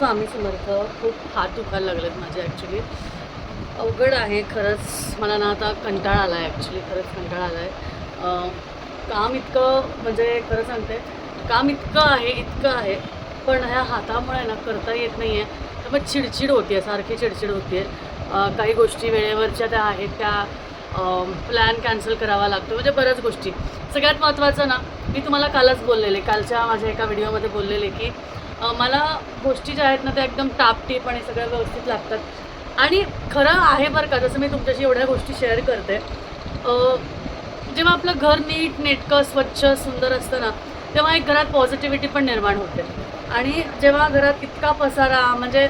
स्वामी समर्थ. खूप हात दुखायला लागलेत माझे ॲक्च्युली. अवघड आहे खरंच. मला ना आता कंटाळा आला आहे ॲक्च्युली, खरंच कंटाळा आला आहे. काम इतकं म्हणजे खरं सांगते, काम इतकं आहे, पण ह्या हातामुळे ना करता येत नाही आहे. त्यामुळे चिडचिड होते आहे, सारखी चिडचिड होते आहे. काही गोष्टी वेळेवरच्या त्या आहेत त्या प्लॅन कॅन्सल करावा लागतो, म्हणजे बऱ्याच गोष्टी. सगळ्यात महत्त्वाचं ना, मी तुम्हाला कालच बोललेले, कालच्या माझ्या एका व्हिडिओमध्ये बोललेले की मला गोष्टी ज्या आहेत ना त्या एकदम टापटीप आणि सगळ्या व्यवस्थित लागतात. आणि खरं आहे बरं का, जसं मी तुमच्याशी एवढ्या गोष्टी शेअर करते, जेव्हा आपलं घर नीट नेटकं स्वच्छ सुंदर असतं ना, तेव्हा एक घरात पॉझिटिव्हिटी पण निर्माण होते. आणि जेव्हा घरात इतका पसारा, म्हणजे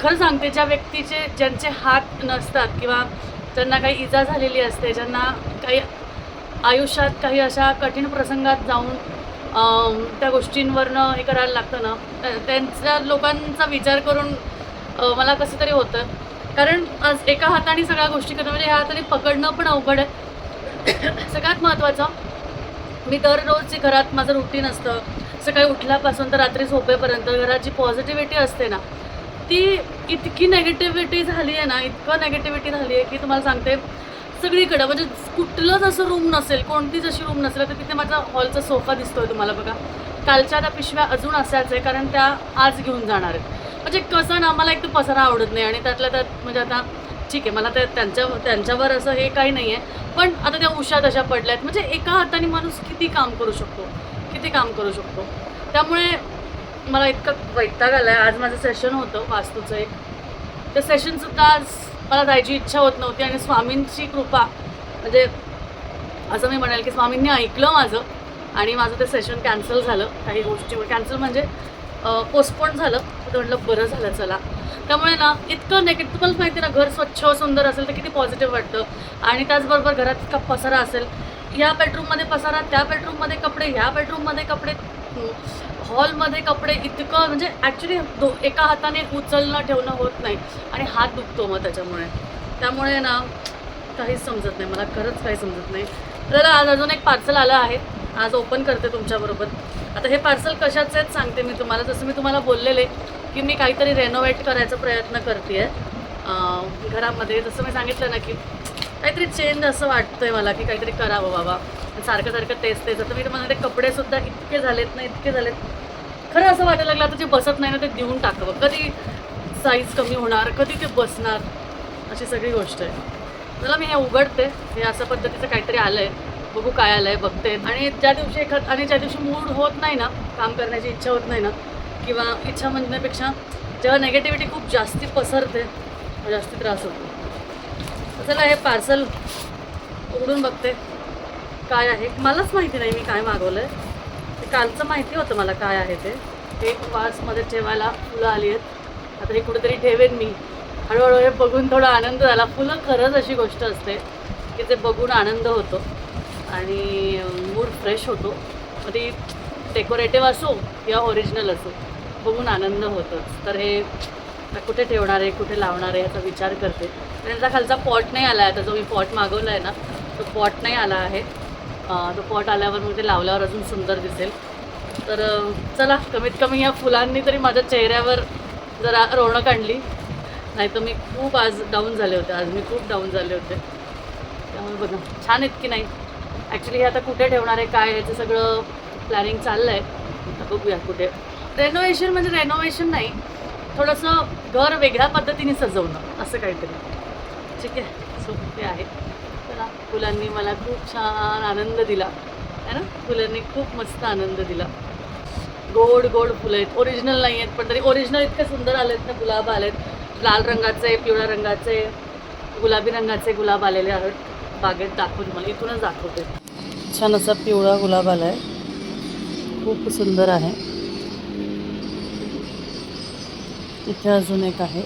खरं सांगते, ज्यांचे हात नसतात किंवा ज्यांना काही इजा झालेली असते, ज्यांना काही आयुष्यात काही अशा कठीण प्रसंगात जाऊन त्या गोष्टींवरनं हे करायला लागतं ना, त्यांच्या लोकांचा विचार करून मला कसं तरी होतं. कारण आज एका हाताने सगळ्या गोष्टी करणं म्हणजे ह्या हाताने पकडणं पण अवघड आहे. सगळ्यात महत्त्वाचं, मी दररोजची घरात माझं रुटीन असतं. सकाळी उठल्यापासून तर रात्री झोपेपर्यंत घराची पॉझिटिव्हिटी असते ना, ती इतकी नेगेटिव्हिटी झाली आहे ना, इतकं नेगेटिव्हिटी झाली आहे की तुम्हाला सांगते, सगळीकडं म्हणजे कुठलंच असं रूम नसेल, कोणतीच अशी रूम नसेल. तर तिथे माझा हॉलचा सोफा दिसतोय तुम्हाला बघा. कालच्या त्या पिशव्या अजून असाच आहे, कारण त्या आज घेऊन जाणार आहेत. म्हणजे कसं ना, मला एक तर पसारा आवडत नाही, आणि त्यातल्या त्यात म्हणजे आता ठीक आहे, मला त्यांच्यावर असं हे काही नाही आहे, पण आता त्या उशा तशा पडल्या आहेत. म्हणजे एका हाताने माणूस किती काम करू शकतो. त्यामुळे मला इतकं वैताग आला आहे. आज माझं सेशन होतं वास्तूचं एक, ते सेशनसुद्धा आज मला जायची इच्छा होत नव्हती. आणि स्वामींची कृपा, म्हणजे असं मी म्हणेल की स्वामींनी ऐकलं माझं, आणि माझं ते सेशन कॅन्सल झालं. काही गोष्टी कॅन्सल म्हणजे पोस्टपोन झालं. तर म्हटलं बरं झालं चला. त्यामुळे ना इतकं तुम्हाला माहिती आहे ना, घर स्वच्छ सुंदर असेल तर किती पॉझिटिव्ह वाटतं. आणि त्याचबरोबर घरात इतका पसारा असेल, ह्या बेडरूममध्ये पसारा, त्या बेडरूममध्ये कपडे, ह्या बेडरूममध्ये कपडे, हॉलमध्ये कपडे, इतकं म्हणजे ॲक्च्युली एका हाताने उचलणं ठेवणं होत नाही, आणि हात दुखतो मग त्यामुळे ना काहीच समजत नाही मला, खरंच काही समजत नाही. तर आज अजून एक पार्सल आलं आहे, आज ओपन करते तुमच्याबरोबर. आता हे पार्सल कशाचं आहेत सांगते मी तुम्हाला. जसं मी तुम्हाला बोललेले की मी काहीतरी रेनोव्हेट करायचा प्रयत्न करते आहे घरामध्ये. जसं मी सांगितलं ना की काहीतरी चेंज असं वाटतं आहे मला, की काहीतरी करावं बाबा, सारखं तेच. आता मी तुम्हाला ते कपडेसुद्धा इतके झालेत, खरं असं वाटायला लागलं आता जे बसत नाही ना ते देऊन टाकावं. कधी साईज कमी होणार, कधी ते बसणार, अशी सगळी गोष्ट आहे. चला मी हे उघडते. हे अशा पद्धतीचं काहीतरी आलं आहे, बघू काय आलं आहे, बघते. आणि ज्या दिवशी मूड होत नाही ना, काम करण्याची इच्छा होत नाही ना, किंवा इच्छा म्हणण्यापेक्षा जेव्हा नेगेटिव्हिटी खूप जास्ती पसरते, जास्ती त्रास होतो. चला हे पार्सल उघडून बघते काय आहे. मलाच माहिती नाही मी काय मागवलं आहे. ते कालचं माहिती होतं मला काय आहे ते. एक वासमध्ये ठेवायला फुलं आली आहेत. आता हे कुठेतरी ठेवेन मी. हळूहळू हे बघून थोडा आनंद झाला. फुलं खरंच अशी गोष्ट असते की ते बघून आनंद होतो आणि मूड फ्रेश होतो. मग ती डेकोरेटिव्ह असो किंवा ओरिजिनल असो, बघून आनंद होतोच. तर हे कुठे ठेवणार आहे, कुठे लावणार आहे याचा विचार करते. त्याचा खालचा पॉट नाही आला आहे. आता जो मी पॉट मागवला आहे ना, तो पॉट नाही आला आहे. तो पॉट आल्यावर मग ते लावल्यावर अजून सुंदर दिसेल. तर चला, कमीत कमी या फुलांनी तरी माझ्या चेहऱ्यावर जरा रौनक आणली. नाही तर मी खूप आज डाऊन झाले होते. त्यामुळे बघा छान आहेत की नाही. ॲक्च्युली हे आता कुठे ठेवणार आहे काय, याचं सगळं प्लॅनिंग चाललं आहे. बघूया कुठे. रेनोव्हेशन म्हणजे रेनोव्हेशन नाही, थोडंसं घर वेगळ्या पद्धतीने सजवणं असं काहीतरी. ठीक आहे, सो ते आहे. चला, फुलांनी मला खूप छान आनंद दिला आहे ना. फुलांनी खूप मस्त आनंद दिला. गोड फुलं आहेत. ओरिजिनल नाही आहेत, पण तरी ओरिजिनल इतके सुंदर आले आहेत ना. गुलाब आले आहेत, लाल रंगाचे, पिवळ्या रंगाचे, गुलाबी रंगाचे गुलाब आलेले आहेत बागेत. दाखवते मला, इथूनच दाखवते. छान असा पिवळा गुलाब आला आहे, खूप सुंदर आहे. इथे अजून एक आहे,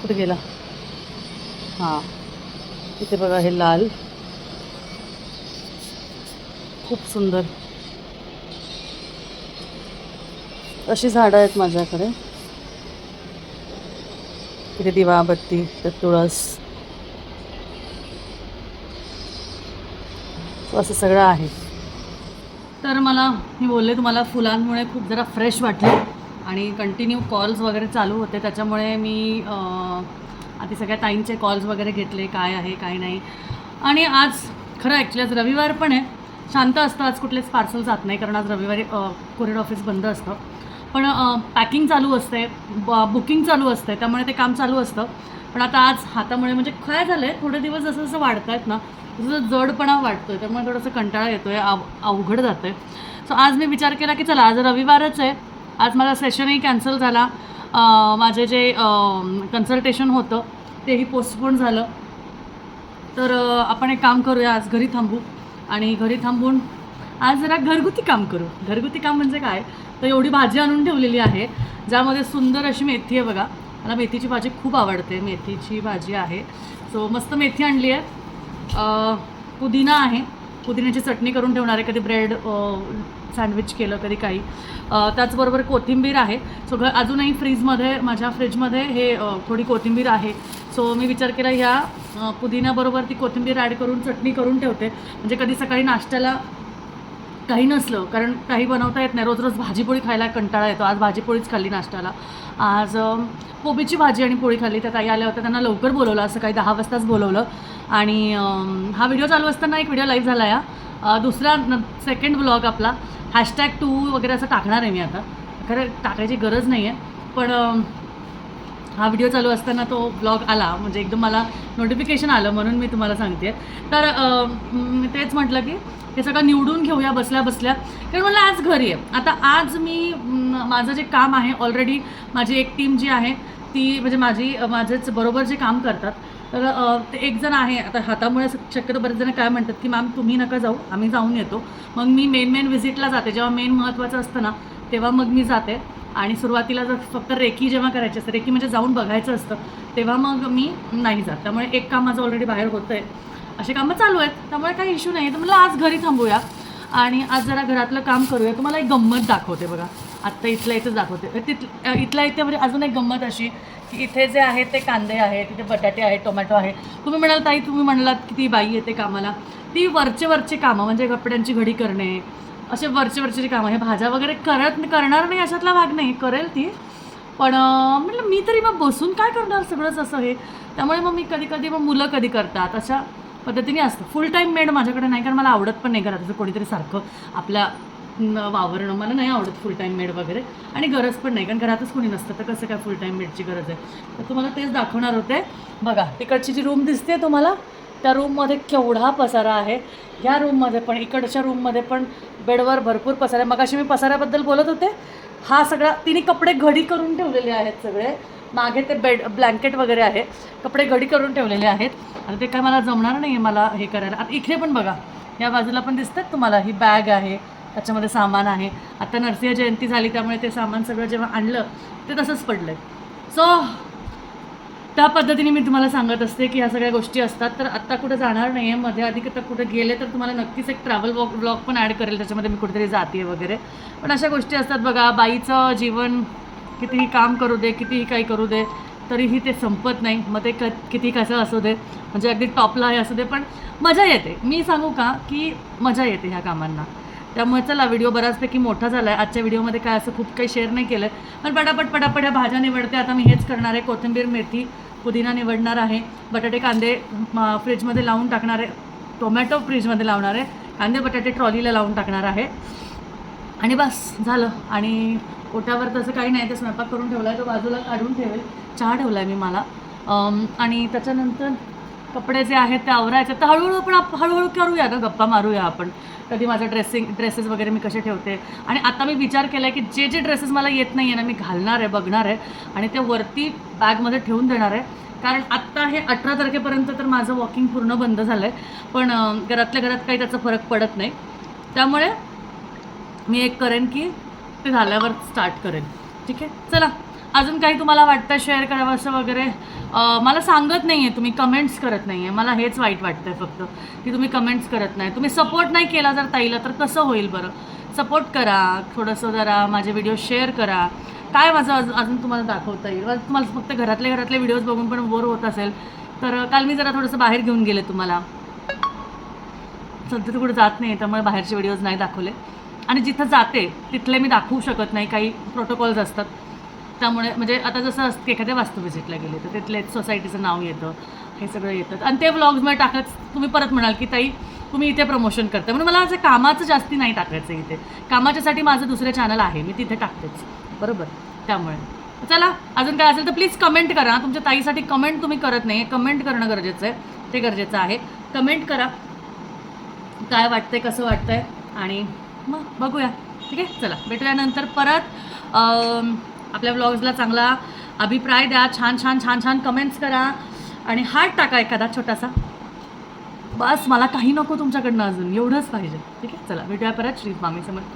कुठे गेला? हां, इथे बघा, हे लाल, खूप सुंदर. अशी झाडं आहेत माझ्याकडे. इथे दिवाबत्ती, तर तुळस, असं सगळं आहे. तर मला मी बोलले तुम्हाला, फुलांमुळे खूप जरा फ्रेश वाटलं. आणि कंटिन्यू कॉल्स वगैरे चालू होते, त्याच्यामुळे मी आधी सगळ्या ताईंचे कॉल्स वगैरे घेतले, काय आहे काय नाही. आणि आज खरं ॲक्च्युली आज रविवार पण आहे, शांत असतं, आज कुठलेच पार्सल जात नाही कारण आज रविवारी कोरिअर ऑफिस बंद असतं. पण पॅकिंग चालू असते, बुकिंग चालू असते, त्यामुळे ते काम चालू असतं. पण आता आज हातामुळे म्हणजे काय झालं आहे, थोडे दिवस जसं जसं वाढत आहेत ना तसं जडपणा वाटतो आहे, त्यामुळे थोडंसं कंटाळा येतो आहे, अवघड जातं आहे. सो आज मी विचार केला की चला आज रविवारच आहे, आज माझा सेशनही कॅन्सल झाला, माझे जे कन्सल्टेशन होतं तेही पोस्टपोन झालं. तर आपण एक काम करूया, आज घरी थांबू आणि घरी थांबून आज जरा घरगुती काम करू. घरगुती काम म्हणजे काय, तर एवढी भाजी आणून ठेवलेली आहे ज्यामध्ये सुंदर अशी मेथी आहे बघा. मला मेथीची भाजी खूप आवडते, मेथीची भाजी आहे. सो मस्त मेथी आणली आहे, पुदिना आहे, पुदिन्याची चटणी करून ठेवणार आहे, कधी ब्रेड सँडविच केलं कधी काही. त्याचबरोबर कोथिंबीर आहे. सो अजूनही माझ्या फ्रीजमध्ये हे थोडी कोथिंबीर आहे. सो मी विचार केला ह्या पुदिन्याबरोबर ती कोथिंबीर ॲड करून चटणी करून ठेवते, म्हणजे कधी सकाळी नाश्त्याला काही नसलं, कारण काही बनवता येत नाही, रोज रोज भाजीपोळी खायला कंटाळा येतो. आज भाजीपोळीच खाल्ली नाश्त्याला. आज कोबीची भाजी आणि पोळी खाल्ली. त्या ताई आल्या होत्या, त्यांना लवकर बोलवलं, असं काही 10 वाजताच बोलवलं. आणि हा व्हिडिओ चालू असताना एक व्हिडिओ लाईव्ह झाला या, दुसरा सेकंड ब्लॉग आपला #2 वगैरे असं टाकणार आहे मी आता. खरं टाकायची गरज नाही आहे, पण हा व्हिडिओ चालू असताना तो ब्लॉग आला, म्हणजे एकदम मला नोटिफिकेशन आलं म्हणून मी तुम्हाला सांगते. तर मी तेच म्हटलं की हे सगळं निवडून घेऊया बसल्या बसल्या, कारण मला आज घरी आहे. आता आज मी माझं जे काम आहे, ऑलरेडी माझी एक टीम जी आहे ती म्हणजे माझेच बरोबर जे काम करतात, तर ते एक जण आहे. आता हातामुळे शक्यतो बरेच जण काय म्हणतात की मॅम तुम्ही नका जाऊ, आम्ही जाऊन येतो. मग मी मेन व्हिजिटला जाते, जेव्हा मेन महत्त्वाचं असतं ना तेव्हा मग मी जाते. आणि सुरुवातीला जर फक्त रेकी जेव्हा करायची असते, रेकी म्हणजे जाऊन बघायचं असतं, तेव्हा मग मी नाही जात. त्यामुळे एक काम माझं ऑलरेडी बाहेर होतं आहे, असे कामं चालू आहेत, त्यामुळे काही इश्यू नाही. तर मला आज घरी थांबूया आणि आज जरा घरातलं काम करूया. तुम्हाला एक गंमत दाखवते बघा, आत्ता इथेच दाखवते. इथल्या इथे म्हणजे अजून एक गंमत अशी की इथे जे आहे ते कांदे आहेत, तिथे बटाटे आहेत, टोमॅटो आहे. तुम्ही म्हणाल ताई, तुम्ही म्हणालात की ती बाई येते कामाला, ती वरचे कामं म्हणजे कपड्यांची घडी करणे, असे वरचे जे कामं, हे भाज्या वगैरे करणार नाही अशातला भाग नाही, करेल ती. पण म्हटलं मी तरी मग बसून काय करणार सगळंच असं हे, त्यामुळे मग मी कधी मग मुलं कधी करतात, अशा पद्धतीने असतं. फुल टाईम मेड माझ्याकडे नाही, कारण मला आवडत पण नाही घरात असं कोणीतरी सारखं आपल्या वावरणं, मला नाही आवडत फुल टाईम मेड वगैरे, आणि गरज पण नाही, कारण घरातच कोणी नसतं, तर कसं काय फुल टाईम मेडची गरज आहे. तर तुम्हाला तेच दाखवणार होते. बघा तिकडची जी रूम दिसते तुम्हाला, त्या रूममध्ये केवढा पसारा आहे. ह्या रूममध्ये पण, इकडच्या रूममध्ये पण बेडवर भरपूर पसारा आहे. मगाशी मी पसाऱ्याबद्दल बोलत होते. हा सगळा तिने कपडे घडी करून ठेवलेले आहेत सगळे, मागे ते ब्लँकेट वगैरे आहे, कपडे घडी करून ठेवलेले आहेत. आता ते काय मला जमणार नाही आहे मला हे करायला. आता इकडे पण बघा, या बाजूला पण दिसतात तुम्हाला, ही बॅग आहे, त्याच्यामध्ये सामान आहे. आता नरसिंह जयंती झाली त्यामुळे ते सामान सगळं जेव्हा आणलं ते तसंच पडलं आहे. सो त्या पद्धतीने मी तुम्हाला सांगत असते की ह्या सगळ्या गोष्टी असतात. तर आत्ता कुठं जाणार नाही आहे, मध्ये आधी तर कुठं गेले तर तुम्हाला नक्कीच एक ट्रॅव्हल ब्लॉग पण ॲड करेल, त्याच्यामध्ये मी कुठेतरी जाते वगैरे. पण अशा गोष्टी असतात बघा, बाईचं जीवन कितीही काम करू दे, कितीही काही करू दे, तरीही ते संपत नाही. मग ते किती कसं असू दे, म्हणजे अगदी टॉपला आहे असू दे, पण मजा येते. मी सांगू का की मजा येते ह्या कामांना. त्यामुळे चला, व्हिडिओ बऱ्याचपैकी मोठा झाला आहे. आजच्या व्हिडिओमध्ये काय असं खूप काही शेअर नाही केलं आहे, पण पटापट ह्या भाज्या निवडते. आता मी हेच करणार आहे, कोथिंबीर, मेथी, पुदिना निवडणार आहे, बटाटे कांदे फ्रीजमध्ये लावून टाकणार आहे, टोमॅटो फ्रीजमध्ये लावणार आहे, कांदे बटाटे ट्रॉलीला लावून टाकणार आहे, आणि बस झालं. आणि ओट्यावर तसं काही नाही, ते स्वयंपाक करून ठेवला आहे, तो बाजूला काढून ठेवेल. चहा ठेवला आहे मी मला. आणि त्याच्यानंतर कपडे जे आहेत ते आवरायचे. तर हळूहळू करूया ना, गप्पा मारूया आपण. कधी माझं ड्रेसेस वगैरे मी कसे ठेवते. आणि आता मी विचार केला आहे की जे ड्रेसेस मला येत नाही आहे ना, मी घालणार आहे, बघणार आहे, आणि ते वरती बॅगमध्ये ठेवून देणार आहे. कारण आत्ता हे 18 तारखेपर्यंत तर माझं वॉकिंग पूर्ण बंद झालं आहे, पण घरातल्या घरात काही त्याचा फरक पडत नाही. त्यामुळे मी एक करेन की ते झाल्यावर स्टार्ट करेन. ठीक आहे, चला. अजून काही तुम्हाला वाटतं शेअर करावं असं वगैरे, मला सांगत नाही आहे, तुम्ही कमेंट्स करत नाही आहे. मला हेच वाईट वाटतं आहे फक्त की तुम्ही कमेंट्स करत नाही, तुम्ही सपोर्ट नाही केला जर ताईला, तर कसं होईल बरं. सपोर्ट करा थोडंसं, जरा माझे व्हिडिओ शेअर करा. काय माझं अजून तुम्हाला दाखवता येईल. तुम्हाला फक्त घरातले व्हिडिओज बघून पण बोर होत असेल तर काल मी जरा थोडंसं बाहेर घेऊन गेले तुम्हाला. सध्या तर कुठे जात नाही, त्यामुळे बाहेरचे व्हिडिओज नाही दाखवले. आणि जिथं जाते तिथले मी दाखवू शकत नाही, काही प्रोटोकॉल्स असतात. त्यामुळे म्हणजे आता जसं असतं की एखाद्या वास्तू व्हिजिटला गेले तर तिथले सोसायटीचं नाव येतं, हे सगळं येतं आणि ते व्लॉग्समध्ये टाकत तुम्ही परत म्हणाल की ताई तुम्ही इथे प्रमोशन करता, म्हणून मला असं कामाचं जास्ती नाही टाकायचं इथे. कामाच्यासाठी माझं दुसरं चॅनल आहे, मी तिथे टाकतेच, बरोबर. त्यामुळे चला, अजून काय असेल तर प्लीज कमेंट करा. तुमच्या ताईसाठी कमेंट तुम्ही करत नाही, कमेंट करणं गरजेचं आहे, ते गरजेचं आहे. कमेंट करा काय वाटतंय, कसं वाटतंय, आणि मग बघूया. ठीक आहे, चला भेटूया नंतर परत. आपल्या व्लॉग्सला चांगला अभिप्राय द्या, छान छान छान छान कमेंट्स करा आणि हार्ट टाका एखादा छोटासा. बस मला काही नको तुमच्याकडनं, अजून एवढंच पाहिजे. ठीक आहे, चला भेटूया परत. श्री स्वामी समर्थ.